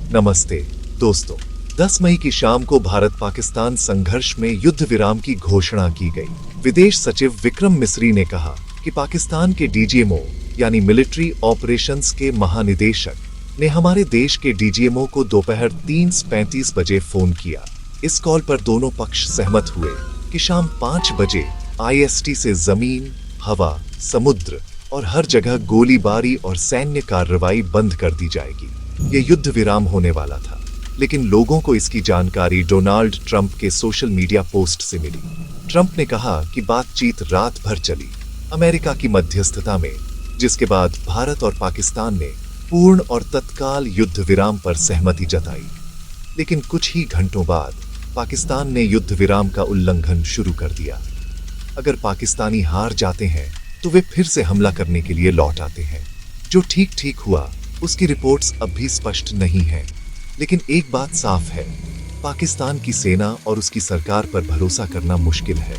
नमस्ते दोस्तों। 10 मई की शाम को भारत पाकिस्तान संघर्ष में युद्ध विराम की घोषणा की गई। विदेश सचिव विक्रम मिस्री ने कहा कि पाकिस्तान के डीजीएमओ यानी मिलिट्री ऑपरेशंस के महानिदेशक ने हमारे देश के डीजीएमओ को दोपहर 3:35 बजे फोन किया। इस कॉल पर दोनों पक्ष सहमत हुए कि शाम 5 बजे IST से जमीन, हवा, समुद्र और हर जगह गोलीबारी और सैन्य कार्रवाई बंद कर दी जाएगी। ये युद्ध विराम होने वाला था, लेकिन लोगों को इसकी जानकारी डोनाल्ड ट्रंप के सोशल मीडिया पोस्ट से मिली। ट्रंप ने कहा कि बातचीत रात भर चली अमेरिका की मध्यस्थता में, जिसके बाद भारत और पाकिस्तान ने पूर्ण और तत्काल युद्ध विराम पर सहमति जताई। लेकिन कुछ ही घंटों बाद पाकिस्तान ने युद्ध विराम का उल्लंघन शुरू कर दिया। अगर पाकिस्तानी हार जाते हैं तो वे फिर से हमला करने के लिए लौट आते हैं। जो ठीक ठीक हुआ उसकी रिपोर्ट्स अब भी स्पष्ट नहीं है, लेकिन एक बात साफ है, पाकिस्तान की सेना और उसकी सरकार पर भरोसा करना मुश्किल है।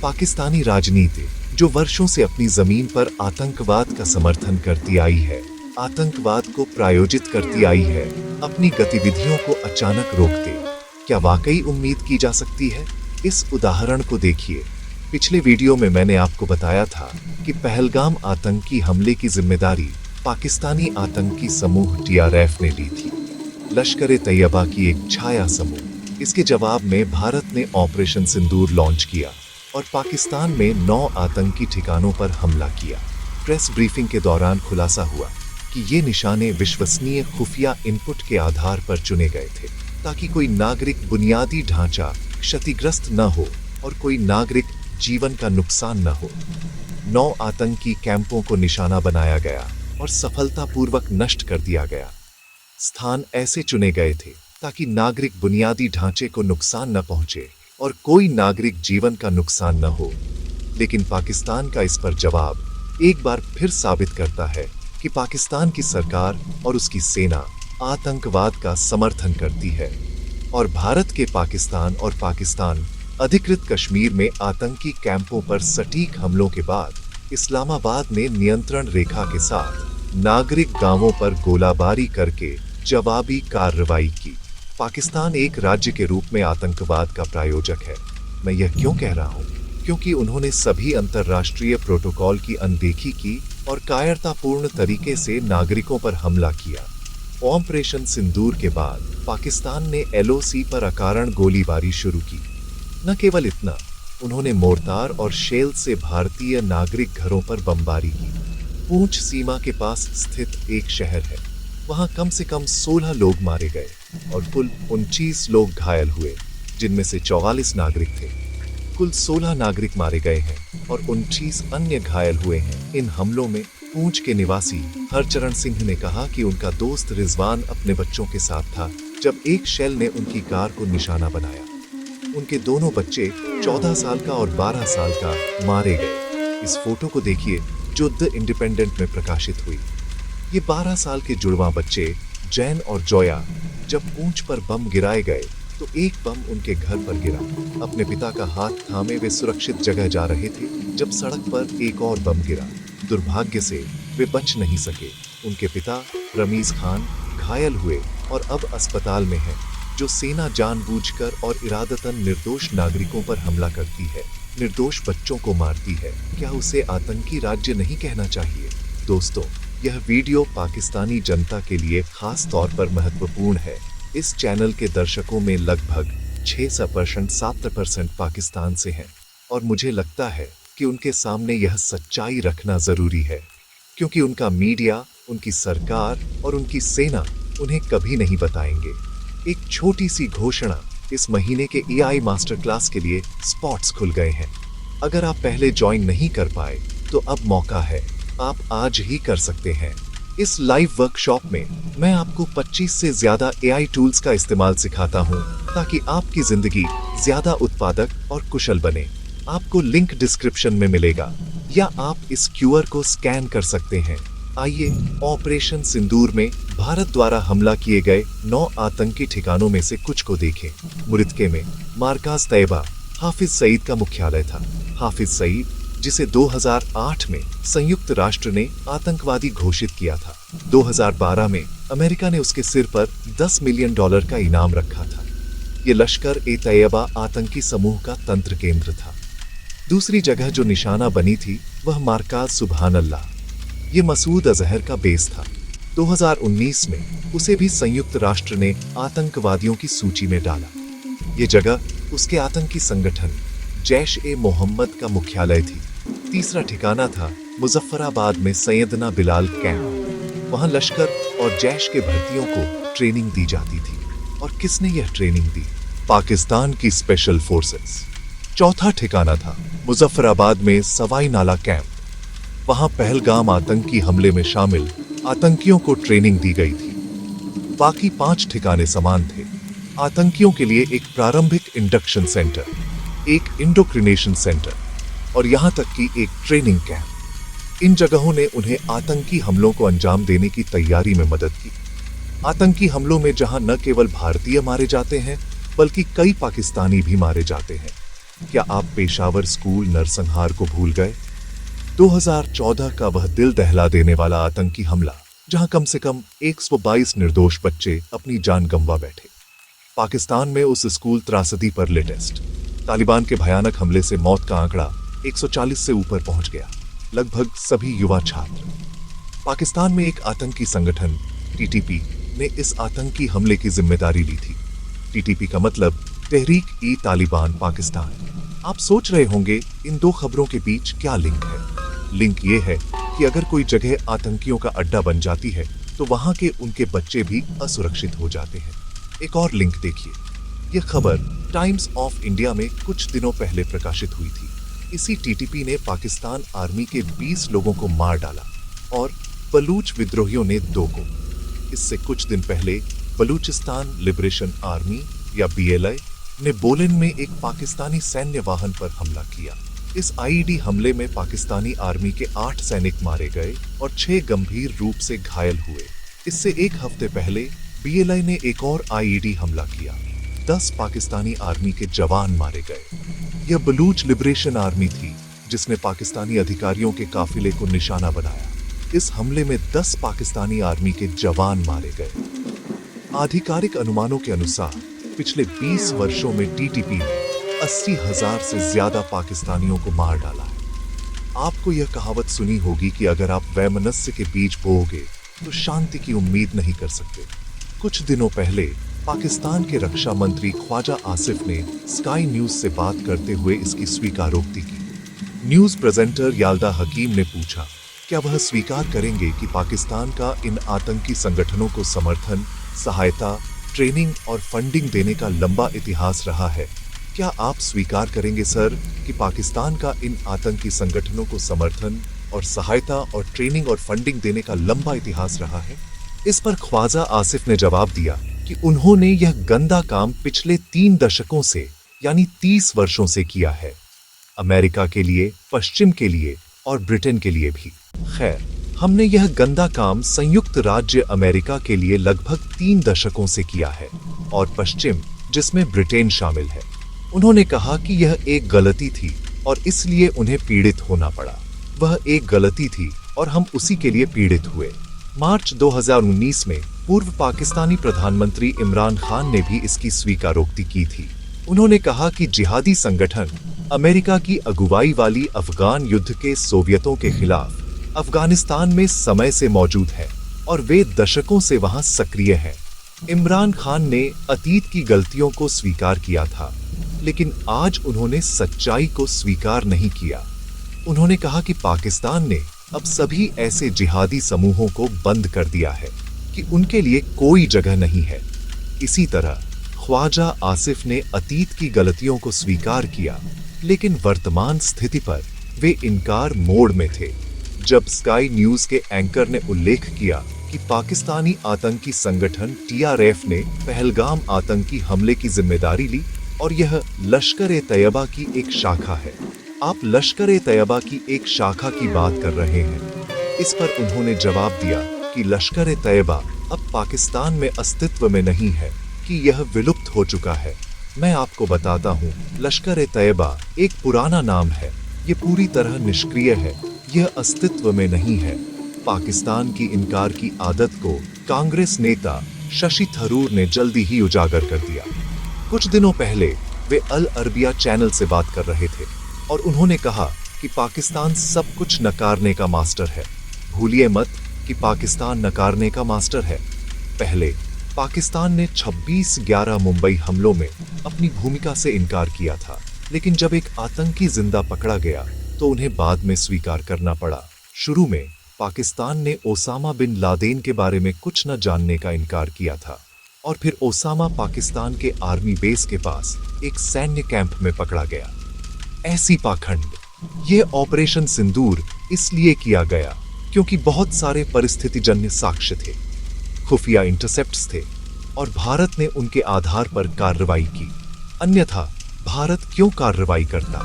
पाकिस्तानी राजनीति जो वर्षों से अपनी जमीन पर आतंकवाद का समर्थन करती आई है, आतंकवाद को प्रायोजित करती आई है, अपनी गतिविधियों को अचानक रोक दे, क्या वाकई उम्मीद की जा सकती है? इस उदाहरण को देखिए। पिछले वीडियो में मैंने आपको बताया था कि पहलगाम आतंकी हमले की जिम्मेदारी पाकिस्तानी आतंकी समूह TRF ने ली थी, लश्कर-ए-तैयबा की एक छाया समूह। इसके जवाब में भारत ने ऑपरेशन सिंदूर लॉन्च किया और पाकिस्तान में 9 आतंकी ठिकानों पर हमला किया। प्रेस ब्रीफिंग के दौरान खुलासा हुआ कि ये निशाने विश्वसनीय खुफिया इनपुट के आधार पर चुने गए थे, ताकि कोई नागरिक बुनियादी ढांचा क्षतिग्रस्त न हो और कोई नागरिक जीवन का नुकसान न हो। 9 आतंकी कैंपों को निशाना बनाया गया और सफलतापूर्वक नष्ट कर दिया गया। स्थान ऐसे चुने गए थे ताकि नागरिक बुनियादी ढांचे को नुकसान न पहुंचे और कोई नागरिक जीवन का नुकसान न हो। लेकिन पाकिस्तान का इस पर जवाब एक बार फिर साबित करता है कि पाकिस्तान की सरकार और उसकी सेना आतंकवाद का समर्थन करती है। और भारत के पाकिस्तान अधिकृत कश्मीर में आतंकी कैंपों पर सटीक हमलों के बाद इस्लामाबाद ने नियंत्रण रेखा के साथ नागरिक गांवों पर गोलाबारी करके जवाबी कार्रवाई की। पाकिस्तान एक राज्य के रूप में आतंकवाद का प्रायोजक है। मैं यह क्यों कह रहा हूं? क्योंकि उन्होंने सभी अंतर्राष्ट्रीय प्रोटोकॉल की अनदेखी की और कायरतापूर्ण तरीके से नागरिकों पर हमला किया। ऑपरेशन सिंदूर के बाद पाकिस्तान ने LOC पर अकारण गोलीबारी शुरू की। न केवल इतना, उन्होंने मोर्टार और शेल से भारतीय नागरिक घरों पर बमबारी की। पूंछ सीमा के पास स्थित एक शहर है, वहां कम से कम 16 लोग मारे गए और कुल 29 लोग घायल हुए, जिनमें से 44 नागरिक थे। कुल 16 नागरिक मारे गए हैं और 29 अन्य घायल हुए हैं। इन हमलों में पूंछ के निवासी हरचरण सिंह ने कहा कि उनका दोस्त रिजवान अपने बच्चों के साथ था जब एक शेल ने उनकी कार को निशाना बनाया। उनके दोनों बच्चे 14 साल का और 12 साल का मारे गए। इस फोटो को देखिए जो द इंडिपेंडेंट में प्रकाशित हुई। ये 12 साल के जुड़वां बच्चे जैन और जोया जब पूंछ पर बम गिराए गए तो एक बम उनके घर पर गिरा। अपने पिता का हाथ थामे वे सुरक्षित जगह जा रहे थे जब सड़क पर एक और बम गिरा। दुर्भाग्य से वे बच नहीं सके। उनके पिता रमीज खान घायल हुए और अब अस्पताल में हैं। जो सेना जानबूझकर और इरादतन निर्दोष नागरिकों पर हमला करती है, निर्दोष बच्चों को मारती है, क्या उसे आतंकी राज्य नहीं कहना चाहिए? दोस्तों, यह वीडियो पाकिस्तानी जनता के लिए खास तौर पर महत्वपूर्ण है। इस चैनल के दर्शकों में लगभग 6% पाकिस्तान से हैं और मुझे लगता है कि उनके सामने यह सच्चाई रखना जरूरी है, क्योंकि उनका मीडिया, उनकी सरकार और उनकी सेना उन्हें कभी नहीं बताएंगे। एक छोटी सी घोषणा, इस महीने के EI मास्टर क्लास के लिए स्पॉट्स खुल गए हैं। अगर आप पहले ज्वाइन नहीं कर पाए तो अब मौका है, आप आज ही कर सकते हैं। इस लाइव वर्कशॉप में मैं आपको 25 से ज्यादा AI टूल्स का इस्तेमाल सिखाता हूं ताकि आपकी जिंदगी ज्यादा उत्पादक और कुशल बने। आपको लिंक डिस्क्रिप्शन में मिलेगा या आप इस QR को स्कैन कर सकते हैं। आइए ऑपरेशन सिंदूर में भारत द्वारा हमला किए गए 9 आतंकी ठिकानों में से कुछ को देखें। मुरिदके में मारकाज तैयबा हाफिज सईद का मुख्यालय था। हाफिज सईद, जिसे 2008 में संयुक्त राष्ट्र ने आतंकवादी घोषित किया था, 2012 में अमेरिका ने उसके सिर पर $10 मिलियन का इनाम रखा था। ये लश्कर ए तैयबा आतंकी समूह का तंत्र केंद्र था। दूसरी जगह जो निशाना बनी थी वह मार्काज सुबहान अल्लाह, ये मसूद अजहर का बेस था। 2019 में उसे भी संयुक्त राष्ट्र ने आतंकवादियों की सूची में डाला। ये जगह उसके आतंकी संगठन जैश ए मोहम्मद का मुख्यालय थी। तीसरा ठिकाना था मुजफ्फराबाद में सैयदना बिलाल कैंप। वहां लश्कर और जैश के भर्तियों को ट्रेनिंग दी जाती थी। और किसने यह ट्रेनिंग दी? पाकिस्तान की स्पेशल फोर्सेस। चौथा ठिकाना था मुजफ्फराबाद में सवाई नाला कैंप। वहां पहलगाम आतंकी हमले में शामिल आतंकियों को ट्रेनिंग दी गई थी। बाकी 5 ठिकाने समान थे। आतंकियों के लिए एक प्रारंभिक इंडक्शन सेंटर, एक इंडोक्रिनेशन सेंटर और यहां तक कि एक ट्रेनिंग कैंप। इन जगहों ने उन्हें आतंकी हमलों को अंजाम देने की तैयारी में मदद की। आतंकी हमलों में जहां न केवल भारतीय मारे जाते हैं बल्कि कई पाकिस्तानी भी मारे जाते हैं। क्या आप पेशावर स्कूल नरसंहार को भूल गए? 2014 का वह दिल दहला देने वाला आतंकी हमला जहां कम से कम 122 निर्दोष बच्चे अपनी जान गंवा बैठे। पाकिस्तान में उस स्कूल त्रासदी पर लेटेस्ट तालिबान के भयानक हमले से मौत का आंकड़ा 140 से ऊपर पहुंच गया, लगभग सभी युवा छात्र। पाकिस्तान में एक आतंकी संगठन टीटीपी ने इस आतंकी हमले की जिम्मेदारी ली थी। टीटीपी का मतलब तहरीक-ई-तालिबान पाकिस्तान। आप सोच रहे होंगे इन दो खबरों के बीच क्या लिंक है? लिंक ये है कि अगर कोई जगह आतंकियों का अड्डा बन जाती है तो वहां के उनके बच्चे भी असुरक्षित हो जाते हैं। एक और लिंक देखिए। यह खबर टाइम्स ऑफ इंडिया में कुछ दिनों पहले प्रकाशित हुई थी। इसी टीटीपी ने पाकिस्तान आर्मी के 20 लोगों को मार डाला और बलूच विद्रोहियों ने 2 को। इससे कुछ दिन पहले बलूचिस्तान लिबरेशन आर्मी या बीएलए ने बोलन में एक पाकिस्तानी सैन्य वाहन पर हमला किया। इस आईईडी हमले में पाकिस्तानी आर्मी के 8 सैनिक मारे गए और 6 गंभीर रूप से घायल हुए। इससे एक हफ्ते पहले बीएलए ने एक और आईईडी हमला किया। 10 पाकिस्तानी आर्मी के जवान मारे गए। यह बलूच लिबरेशन आर्मी थी जिसने पाकिस्तानी अधिकारियों के काफिले को निशाना बनाया। इस हमले में 10 पाकिस्तानी आर्मी के जवान मारे गए। आधिकारिक अनुमानों के अनुसार पिछले 20 वर्षों में टीटीपी ने 80,000 से ज्यादा पाकिस्तानियों को मार डाला है। आपको यह कहावत सुनी होगी कि अगर आप वैमनस्य के बीज बोओगे तो शांति की उम्मीद नहीं कर सकते। कुछ दिनों पहले पाकिस्तान के रक्षा मंत्री ख्वाजा आसिफ ने स्काई न्यूज से बात करते हुए इसकी स्वीकारोक्ति की। न्यूज प्रेजेंटर याल्दा हकीम ने पूछा, क्या वह स्वीकार करेंगे कि पाकिस्तान का इन आतंकी संगठनों को समर्थन, सहायता, ट्रेनिंग और फंडिंग देने का लंबा इतिहास रहा है? क्या आप स्वीकार करेंगे सर कि पाकिस्तान का इन आतंकी संगठनों को समर्थन और सहायता और ट्रेनिंग और फंडिंग देने का लंबा इतिहास रहा है? इस पर ख्वाजा आसिफ ने जवाब दिया कि उन्होंने यह गंदा काम पिछले 3 दशकों से यानी 30 वर्षों से किया है, अमेरिका के लिए, पश्चिम के लिए और ब्रिटेन के लिए भी। खैर, हमने यह गंदा काम संयुक्त राज्य अमेरिका के लिए लगभग 3 दशकों से किया है और पश्चिम, जिसमें ब्रिटेन शामिल है, उन्होंने कहा कि यह एक गलती थी और इसलिए उन्हें पीड़ित होना पड़ा। वह एक गलती थी और हम उसी के लिए पीड़ित हुए। मार्च 2019 में पूर्व पाकिस्तानी प्रधानमंत्री इमरान खान ने भी इसकी स्वीकारोक्ति की थी। उन्होंने कहा कि जिहादी संगठन अमेरिका की अगुवाई वाली अफगान युद्ध के सोवियतों के खिलाफ अफगानिस्तान में समय से मौजूद है और वे दशकों से वहां सक्रिय हैं। इमरान खान ने अतीत की गलतियों को स्वीकार किया था, लेकिन आज उन्होंने सच्चाई को स्वीकार नहीं किया। उन्होंने कहा कि पाकिस्तान ने अब सभी ऐसे जिहादी समूहों को बंद कर दिया है कि उनके लिए कोई जगह नहीं है। इसी तरह ख्वाजा आसिफ ने अतीत की गलतियों को स्वीकार किया, लेकिन वर्तमान स्थिति पर वे इनकार मोड में थे। जब स्काई न्यूज के एंकर ने उल्लेख किया कि पाकिस्तानी आतंकी संगठन टीआरएफ ने पहलगाम आतंकी हमले की जिम्मेदारी ली और यह लश्कर-ए-तैयबा की एक शाखा है। आप लश्कर-ए-तैयबा की एक शाखा की बात कर रहे हैं। इस पर उन्होंने जवाब दिया कि लश्कर-ए-तैयबा अब पाकिस्तान में अस्तित्व में नहीं है, कि यह विलुप्त हो चुका है। मैं आपको बताता हूँ, लश्कर-ए-तैयबा एक पुराना नाम है। ये पूरी तरह निष्क्रिय है, यह अस्तित्व में नहीं है। पाकिस्तान की इनकार की आदत को कांग्रेस नेता शशि थरूर ने जल्दी ही उजागर कर दिया। कुछ दिनों पहले वे अल अरबिया चैनल से बात कर रहे थे और उन्होंने कहा कि पाकिस्तान सब कुछ नकारने का मास्टर है। भूलिए मत कि पाकिस्तान नकारने का मास्टर है। पहले पाकिस्तान ने 26/11 मुंबई हमलों में अपनी भूमिका से इनकार किया था, लेकिन जब एक आतंकी जिंदा पकड़ा गया तो उन्हें बाद में स्वीकार करना पड़ा। शुरू में पाकिस्तान ने ओसामा बिन लादेन के बारे में कुछ न जानने का इनकार किया था और फिर ओसामा पाकिस्तान के आर्मी बेस के पास एक सैन्य कैंप में पकड़ा गया। ऐसी पाखंड, यह ऑपरेशन सिंदूर इसलिए किया गया क्योंकि बहुत सारे परिस्थितिजन्य साक्ष्य थे, खुफिया इंटरसेप्ट्स थे और भारत ने उनके आधार पर कार्रवाई की। अन्यथा भारत क्यों कार्रवाई करता?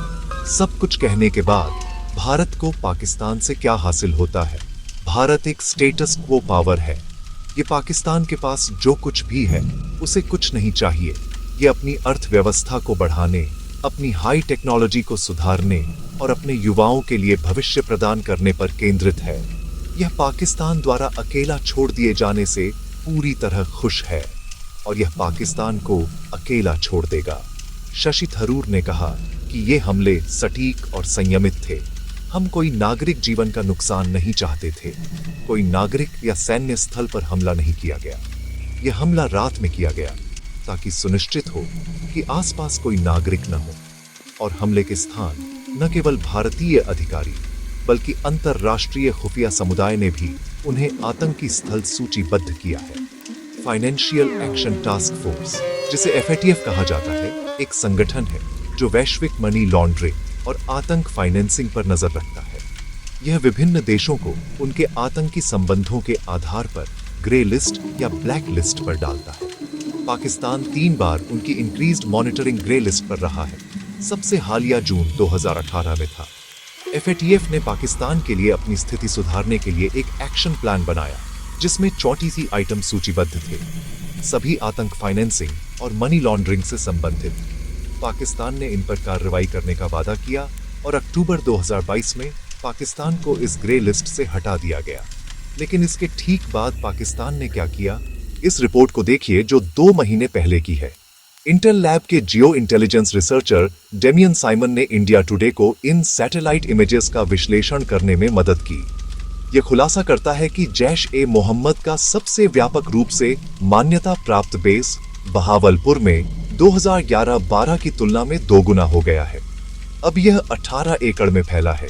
सब कुछ कहने के बाद भारत को पाकिस्तान से क्या हासिल होता है? भारत एक स्टेटस क्वो पावर है। ये पाकिस्तान के पास जो कुछ भी है उसे कुछ नहीं चाहिए। ये अपनी अर्थव्यवस्था को बढ़ाने, अपनी हाई टेक्नोलॉजी को सुधारने और अपने युवाओं के लिए भविष्य प्रदान करने पर केंद्रित है। यह पाकिस्तान द्वारा अकेला छोड़ दिए जाने से पूरी तरह खुश है और यह पाकिस्तान को अकेला छोड़ देगा। शशि थरूर ने कहा कि ये हमले सटीक और संयमित थे। हम कोई नागरिक जीवन का नुकसान नहीं चाहते थे। कोई नागरिक या सैन्य स्थल पर हमला नहीं किया गया। यह हमला रात में किया गया ताकि सुनिश्चित हो कि आसपास कोई नागरिक न हो और हमले के स्थान न केवल भारतीय अधिकारी बल्कि अंतरराष्ट्रीय खुफिया समुदाय ने भी उन्हें आतंकी स्थल सूचीबद्ध किया है। फाइनेंशियल एक्शन टास्क फोर्स, जिसे FATF कहा जाता है, एक संगठन है जो वैश्विक मनी लॉन्ड्रिंग और आतंक फाइनेंसिंग पर नजर रखता है। यह विभिन्न देशों को उनके आतंकी संबंधों के आधार पर ग्रे लिस्ट या ब्लैक लिस्ट पर डालता है। पाकिस्तान 3 बार उनकी इंक्रीज्ड मॉनिटरिंग ग्रे लिस्ट पर रहा है। सबसे हालिया जून 2018 में था। FATF ने पाकिस्तान के लिए अपनी स्थिति सुधारने के लिए एक एक्शन प्लान बनाया जिसमें 34 आइटम सूचीबद्ध थे, सभी आतंक फाइनेंसिंग और मनी लॉन्ड्रिंग से संबंधित। पाकिस्तान ने इन पर कार्रवाई करने का वादा किया और अक्टूबर 2022 में पाकिस्तान को इस ग्रे लिस्ट से हटा दिया गया। लेकिन इसके ठीक बाद पाकिस्तान ने क्या किया, इस रिपोर्ट को देखिए जो 2 महीने पहले की है। इंटेल लैब के जियो इंटेलिजेंस रिसर्चर डेमियन साइमन ने इंडिया टुडे को इन सैटेलाइट इमेजेस का विश्लेषण करने में मदद की। यह खुलासा करता है कि जैश-ए-मोहम्मद का सबसे व्यापक रूप से मान्यता प्राप्त बेस बहावलपुर में 2011-12 की तुलना में 2 गुना हो गया है। अब यह 18 एकड़ में फैला है।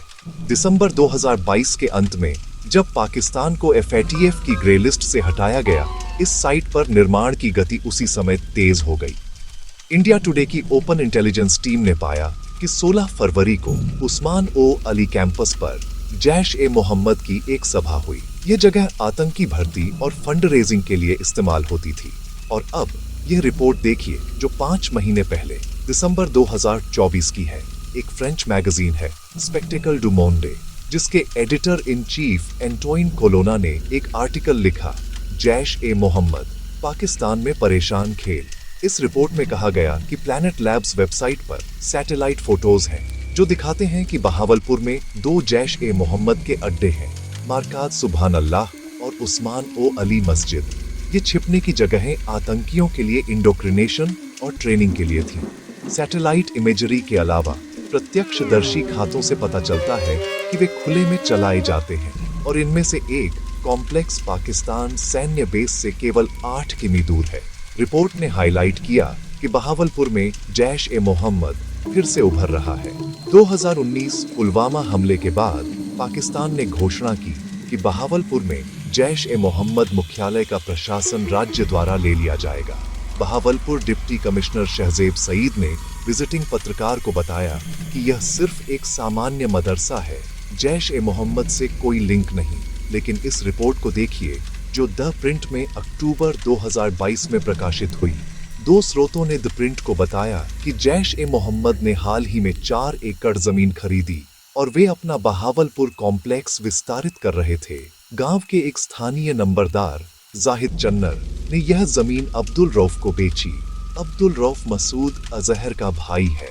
दिसंबर 2022 के अंत में जब पाकिस्तान को FATF की ग्रे लिस्ट से हटाया गया, इस साइट पर निर्माण की गति उसी समय तेज हो गई। इंडिया टुडे की ओपन इंटेलिजेंस टीम ने पाया कि 16 फरवरी को उस्मान ओ अली कैंपस पर जैश-ए-मोहम्मद की एक सभा हुई। यह जगह आतंकी भर्ती और फंड रेजिंग के लिए इस्तेमाल होती थी। और अब यह रिपोर्ट देखिए जो 5 महीने पहले दिसंबर 2024 की है। एक फ्रेंच मैगजीन है स्पेक्टेकल डू मोंडे, जिसके एडिटर इन चीफ एंटोइन कोलोना ने एक आर्टिकल लिखा, जैश-ए-मोहम्मद पाकिस्तान में परेशान खेल। इस रिपोर्ट में कहा गया कि प्लैनेट लैब्स वेबसाइट पर सैटेलाइट फोटोज हैं जो दिखाते हैं कि बहावलपुर में 2 जैश-ए-मोहम्मद के अड्डे हैं, मार्काज सुभान अल्लाह और उस्मान ओ अली मस्जिद। ये छिपने की जगहें आतंकियों के लिए इंडोक्रिनेशन और ट्रेनिंग के लिए थी। सैटेलाइट इमेजरी के अलावा प्रत्यक्षदर्शी खातों से पता चलता है कि वे खुले में चलाए जाते हैं और इनमें से एक कॉम्प्लेक्स पाकिस्तान सैन्य बेस से केवल 8 किमी दूर है। रिपोर्ट ने हाईलाइट किया कि बहावलपुर में जैश-ए-मोहम्मद फिर से उभर रहा है। 2019 पुलवामा हमले के बाद पाकिस्तान ने घोषणा की कि बहावलपुर में जैश-ए-मोहम्मद मुख्यालय का प्रशासन राज्य द्वारा ले लिया जाएगा। बहावलपुर डिप्टी कमिश्नर शहजेब सईद ने विजिटिंग पत्रकार को बताया कि यह सिर्फ एक सामान्य मदरसा है, जैश-ए-मोहम्मद से कोई लिंक नहीं। लेकिन इस रिपोर्ट को देखिए जो द प्रिंट में अक्टूबर 2022 में प्रकाशित हुई। 2 स्रोतों ने द प्रिंट को बताया कि जैश-ए-मोहम्मद ने हाल ही में 4 एकड़ जमीन खरीदी और वे अपना बहावलपुर कॉम्प्लेक्स विस्तारित कर रहे थे। गांव के एक स्थानीय नंबरदार जाहिद चन्नर ने यह जमीन अब्दुल रऊफ को बेची। अब्दुल रऊफ मसूद अजहर का भाई है।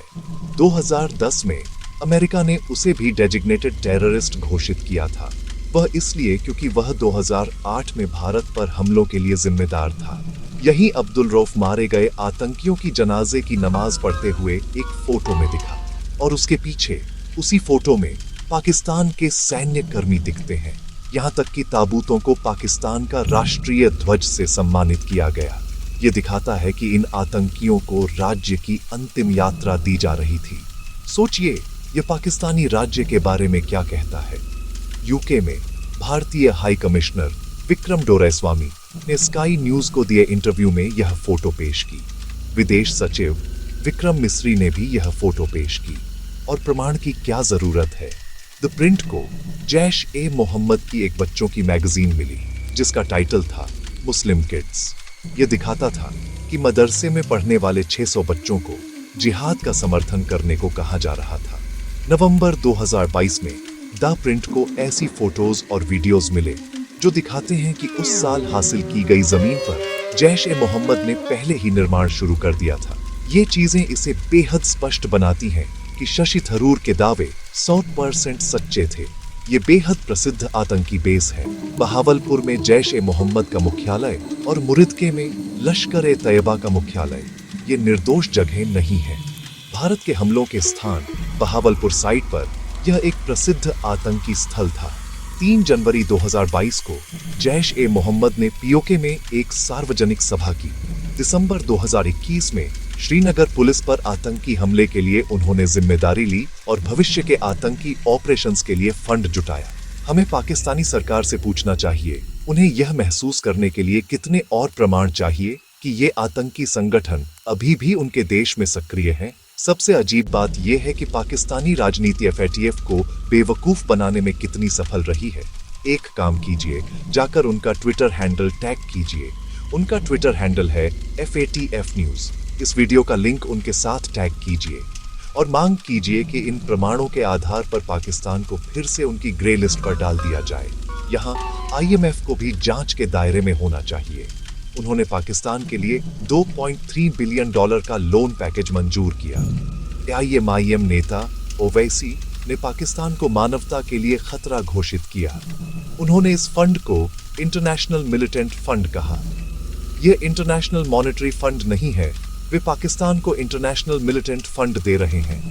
2010 में अमेरिका ने उसे भी डेजिग्नेटेड टेररिस्ट घोषित किया था। वह इसलिए क्योंकि वह 2008 में भारत पर हमलों के लिए जिम्मेदार था। यही अब्दुल रऊफ मारे गए आतंकियों की जनाजे की नमाज पढ़ते हुए एक फोटो में दिखा, और उसके पीछे उसी फोटो में पाकिस्तान के सैन्य कर्मी दिखते हैं। यहाँ तक कि ताबूतों को पाकिस्तान का राष्ट्रीय ध्वज से सम्मानित किया गया। ये दिखाता है कि इन आतंकियों को राज्य की अंतिम यात्रा दी जा रही थी। सोचिए, ये पाकिस्तानी राज्य के बारे में क्या कहता है। यूके में भारतीय हाई कमिश्नर विक्रम डोराइस्वामी ने स्काई न्यूज को दिए इंटरव्यू में यह फोटो पेश की। विदेश सचिव विक्रम मिस्री ने भी यह फोटो पेश की। और प्रमाण की क्या जरूरत है। द प्रिंट को जैश-ए-मोहम्मद की एक बच्चों की मैगजीन मिली, जिसका टाइटल था मुस्लिम किड्स। यह दिखाता था कि मदरसे में पढ़ने वाले 600 बच्चों को जिहाद का समर्थन करने को कहा जा रहा था। नवंबर 2022 में द प्रिंट को ऐसी फोटोज और वीडियोस मिले जो दिखाते हैं कि उस साल हासिल की गई जमीन पर जैश-ए-मोहम्मद ने पहले ही निर्माण शुरू कर दिया था। ये चीजें इसे बेहद स्पष्ट बनाती हैं कि शशि थरूर के दावे 100% सच्चे थे। ये बेहद प्रसिद्ध आतंकी बेस है। बहावलपुर में जैश-ए-मोहम्मद का मुख्यालय और मुरिदके में लश्कर-ए-तैयबा का मुख्यालय, ये निर्दोष जगह नहीं है। भारत के हमलों के स्थान बहावलपुर साइट पर यह एक प्रसिद्ध आतंकी स्थल था। 3 जनवरी 2022 को जैश-ए-मोहम्मद ने पीओके में एक सार्वजनिक सभा की। दिसंबर 2021 में श्रीनगर पुलिस पर आतंकी हमले के लिए उन्होंने जिम्मेदारी ली और भविष्य के आतंकी ऑपरेशंस के लिए फंड जुटाया। हमें पाकिस्तानी सरकार से पूछना चाहिए, उन्हें यह महसूस करने के लिए कितने और प्रमाण चाहिए कि ये आतंकी संगठन अभी भी उनके देश में सक्रिय हैं। सबसे अजीब बात यह है कि पाकिस्तानी राजनीति एफएटीएफ को बेवकूफ बनाने में कितनी सफल रही है। एक काम कीजिए, जाकर उनका ट्विटर हैंडल टैग कीजिए। उनका ट्विटर हैंडल है FATF न्यूज। इस वीडियो का लिंक उनके साथ टैग कीजिए और मांग कीजिए कि इन प्रमाणों के आधार पर पाकिस्तान को फिर से उनकी ग्रे लिस्ट पर डाल दिया जाए। यहाँ IMF को भी जांच के दायरे में होना चाहिए। उन्होंने पाकिस्तान के लिए $2.3 बिलियन का लोन पैकेज मंजूर किया। IMIM नेता ओवैसी ने पाकिस्तान को मानवता के लिए खतरा घोषित किया। उन्होंने इस फंड को इंटरनेशनल मिलिटेंट फंड कहा। यह इंटरनेशनल मॉनेटरी फंड नहीं है, वे पाकिस्तान को इंटरनेशनल मिलिटेंट फंड दे रहे हैं।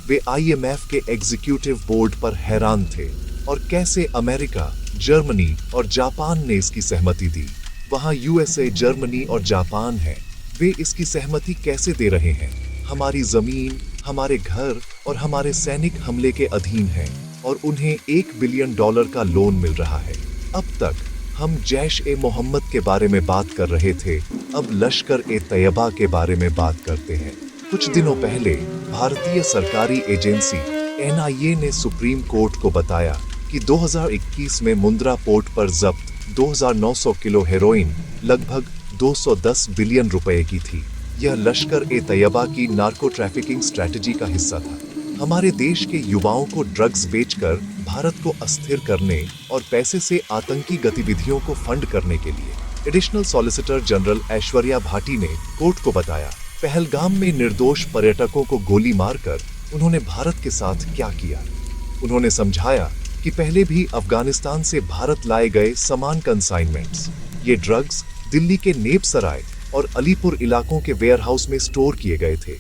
वे IMF के एग्जीक्यूटिव बोर्ड पर हैरान थे और कैसे अमेरिका, जर्मनी और जापान ने इसकी सहमति दी। वहां USA, जर्मनी और जापान है, वे इसकी सहमति कैसे दे रहे हैं। हमारी जमीन, हमारे घर और हमारे सैनिक हमले के अधीन हैं और उन्हें $1 बिलियन का लोन मिल रहा है। अब तक हम जैश-ए-मोहम्मद के बारे में बात कर रहे थे, अब लश्कर-ए-तैयबा के बारे में बात करते हैं। कुछ दिनों पहले भारतीय सरकारी एजेंसी NIA ने सुप्रीम कोर्ट को बताया कि 2021 में मुंद्रा पोर्ट पर जब्त 2900 किलो हेरोइन लगभग 210 बिलियन रुपए की थी। यह लश्कर-ए-तैयबा की नार्को ट्रैफिकिंग स्ट्रैटेजी का हिस्सा था। हमारे देश के युवाओं को ड्रग्स बेचकर भारत को अस्थिर करने और पैसे से आतंकी गतिविधियों को फंड करने के लिए additional solicitor general Aishwarya Bhati ने कोर्ट को बताया, पहलगाम में निर्दोष पर्यटकों को गोली मारकर उन्होंने भारत के साथ क्या किया। उन्होंने समझाया कि पहले भी अफगानिस्तान से भारत लाए गए समान कंसाइनमेंट्स, ये ड्रग्स दिल्ली के नेपसराय और अलीपुर इलाकों के वेयरहाउस में स्टोर किए गए थे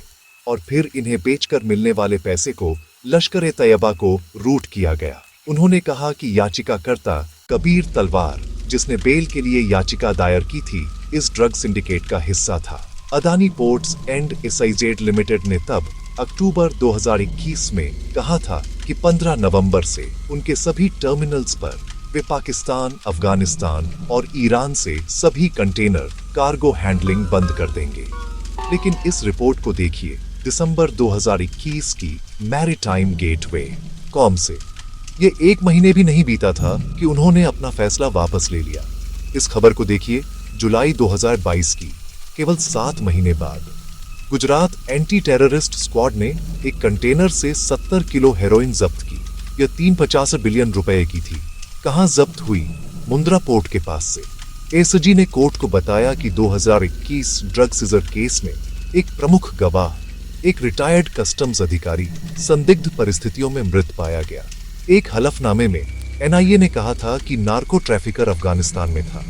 और फिर इन्हें बेचकर मिलने वाले पैसे को लश्कर-ए-तैयबा को रूट किया गया। उन्होंने कहा कि याचिकाकर्ता कबीर तलवार, जिसने बेल के लिए याचिका दायर की थी, इस ड्रग सिंडिकेट का हिस्सा था। Adani ports and SEZ limited ने तब अक्टूबर 2021 में कहा था कि 15 नवंबर से उनके सभी टर्मिनल्स पर वे पाकिस्तान, अफगानिस्तान और ईरान से सभी कंटेनर कार्गो हैंडलिंग बंद कर देंगे। लेकिन इस रिपोर्ट को देखिए, दिसंबर 2021 की मैरीटाइम गेटवे.com से। ये 1 महीने भी नहीं बीता था कि उन्होंने अपना फैसला वापस ले लिया। इस खबर को देखिए, जुलाई 2022 की, केवल 7 महीने बाद गुजरात एंटी टेररिस्ट स्क्वाड ने एक कंटेनर से 70 किलो हेरोइन जब्त की। यह 350 बिलियन रुपए की थी। कहां जब्त हुई? मुंद्रा पोर्ट के पास से। एसजी ने कोर्ट को बताया कि 2021 ड्रग सीजर केस में एक प्रमुख गवाह, एक रिटायर्ड कस्टम्स अधिकारी, संदिग्ध परिस्थितियों में मृत पाया गया। एक हलफनामे में एनआईए ने कहा था कि नार्को ट्रैफिकर अफगानिस्तान में था।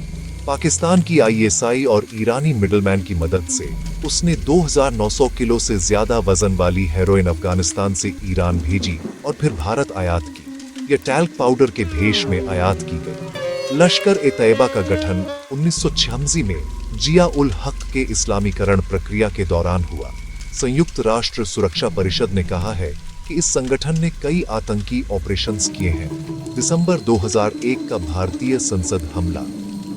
पाकिस्तान की आईएसआई और ईरानी मिडलमैन की मदद से उसने 2900 किलो से ज्यादा वजन वाली हेरोइन अफगानिस्तान से ईरान भेजी और फिर भारत आयात की। यह टैल्क पाउडर के भेष में आयात की गई। लश्कर ए तैयबा का गठन 1986 में जिया उल हक के इस्लामीकरण प्रक्रिया के दौरान हुआ। संयुक्त राष्ट्र सुरक्षा परिषद ने कहा है कि इस संगठन ने कई आतंकी ऑपरेशंस किए हैं। दिसंबर 2001 का भारतीय संसद हमला,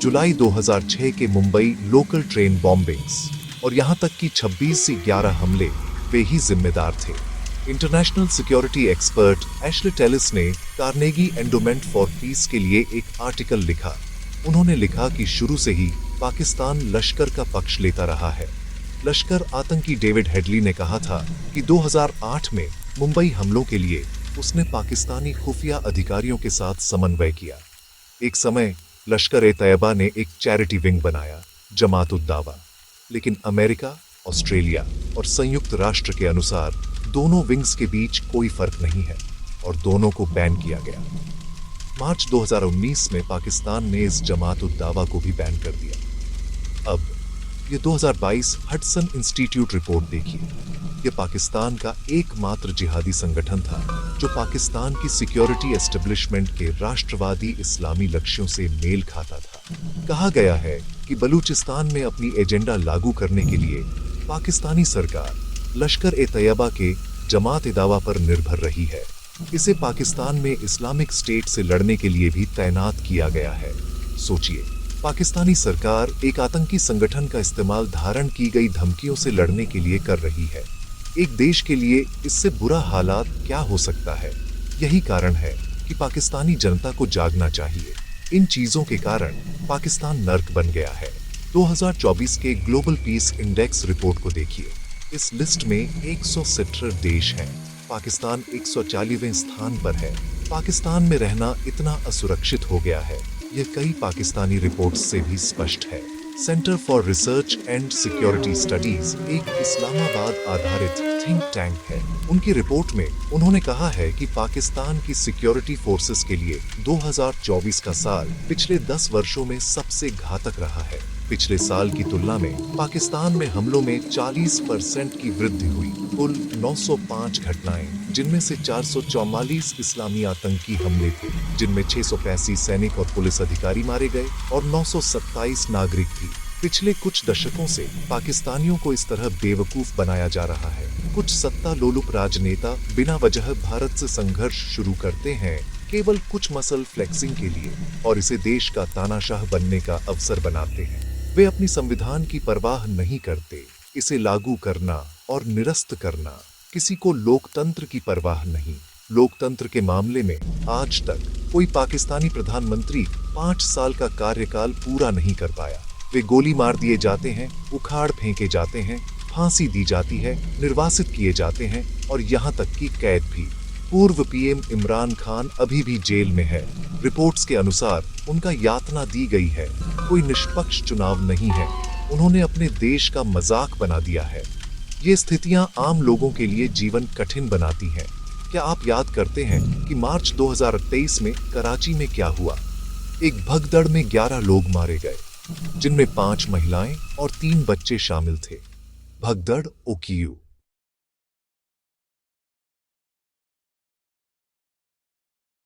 जुलाई 2006 के मुंबई लोकल ट्रेन बॉम्बिंग्स और यहां तक कि 26 से 11 हमले वे ही जिम्मेदार थे। International security expert Ashley Tellis ने कार्नेगी एंडोमेंट फॉर पीस के लिए एक आर्टिकल लिखा। उन्होंने लिखा कि शुरू से ही पाकिस्तान लश्कर का पक्ष लेता रहा है। लश्कर आतंकी डेविड हेडली ने कहा था कि 2008 में मुंबई हमलों के लिए उसने पाकिस्तानी खुफिया अधिकारियों के साथ समन्वय किया। एक समय लश्कर ए तैयबा ने एक चैरिटी विंग बनाया, जमात उद दावा, लेकिन अमेरिका, ऑस्ट्रेलिया और संयुक्त राष्ट्र के अनुसार दोनों विंग्स के बीच कोई फर्क नहीं है और दोनों को बैन किया गया। मार्च 2019 में पाकिस्तान ने इस जमात उद दावा को भी बैन कर दिया। अब ये 2022 हडसन इंस्टीट्यूट रिपोर्ट देखिए। यह पाकिस्तान का एकमात्र जिहादी संगठन था जो पाकिस्तान की सिक्योरिटी एस्टेब्लिशमेंट के राष्ट्रवादी इस्लामी लक्ष्यों से मेल खाता था। कहा गया है कि बलूचिस्तान में अपनी एजेंडा लागू करने के लिए पाकिस्तानी सरकार लश्कर ए तैयबा के जमात ए दावा पर निर्भर रही है। इसे पाकिस्तान में इस्लामिक स्टेट से लड़ने के लिए भी तैनात किया गया है। सोचिए, पाकिस्तानी सरकार एक आतंकी संगठन का इस्तेमाल धारण की गई धमकियों से लड़ने के लिए कर रही है। एक देश के लिए इससे बुरा हालात क्या हो सकता है? यही कारण है कि पाकिस्तानी जनता को जागना चाहिए। इन चीजों के कारण पाकिस्तान नर्क बन गया है। 2024 के ग्लोबल पीस इंडेक्स रिपोर्ट को देखिए। इस लिस्ट में 117 देश हैं। पाकिस्तान 140वें स्थान पर है। पाकिस्तान में रहना इतना असुरक्षित हो गया है, यह कई पाकिस्तानी रिपोर्ट्स से भी स्पष्ट है। Centre for research and security studies एक इस्लामाबाद आधारित थिंक टैंक है। उनकी रिपोर्ट में उन्होंने कहा है कि पाकिस्तान की सिक्योरिटी फोर्सेस के लिए 2024 का साल पिछले 10 वर्षों में सबसे घातक रहा है। पिछले साल की तुलना में पाकिस्तान में हमलों में 40% की वृद्धि हुई। कुल 905 घटनाएं, जिनमें से 444 इस्लामी आतंकी हमले थे, जिनमें 685 सैनिक और पुलिस अधिकारी मारे गए और 927 नागरिक थी। पिछले कुछ दशकों से पाकिस्तानियों को इस तरह बेवकूफ बनाया जा रहा है। कुछ सत्ता लोलुप राजनेता बिना वजह भारत से संघर्ष शुरू करते हैं, केवल कुछ मसल फ्लेक्सिंग के लिए, और इसे देश का तानाशाह बनने का अवसर बनाते हैं। वे अपनी संविधान की परवाह नहीं करते। इसे लागू करना और निरस्त करना। किसी को लोकतंत्र की परवाह नहीं। लोकतंत्र के मामले में आज तक कोई पाकिस्तानी प्रधानमंत्री 5 साल का कार्यकाल पूरा नहीं कर पाया। वे गोली मार दिए जाते हैं, उखाड़ फेंके जाते हैं, फांसी दी जाती है, निर्वासित किए जाते हैं और यहाँ तक कि कैद भी। पूर्व पीएम इमरान खान अभी भी जेल में है। रिपोर्ट्स के अनुसार उनका यातना दी गई है। कोई निष्पक्ष चुनाव नहीं है। उन्होंने अपने देश का मजाक बना दिया है। ये स्थितियां आम लोगों के लिए जीवन कठिन बनाती हैं। क्या आप याद करते हैं कि मार्च 2023 में कराची में क्या हुआ? एक भगदड़ में 11 लोग मारे गए, जिनमें 5 महिलाएं और 3 बच्चे शामिल थे। भगदड़ ओकियू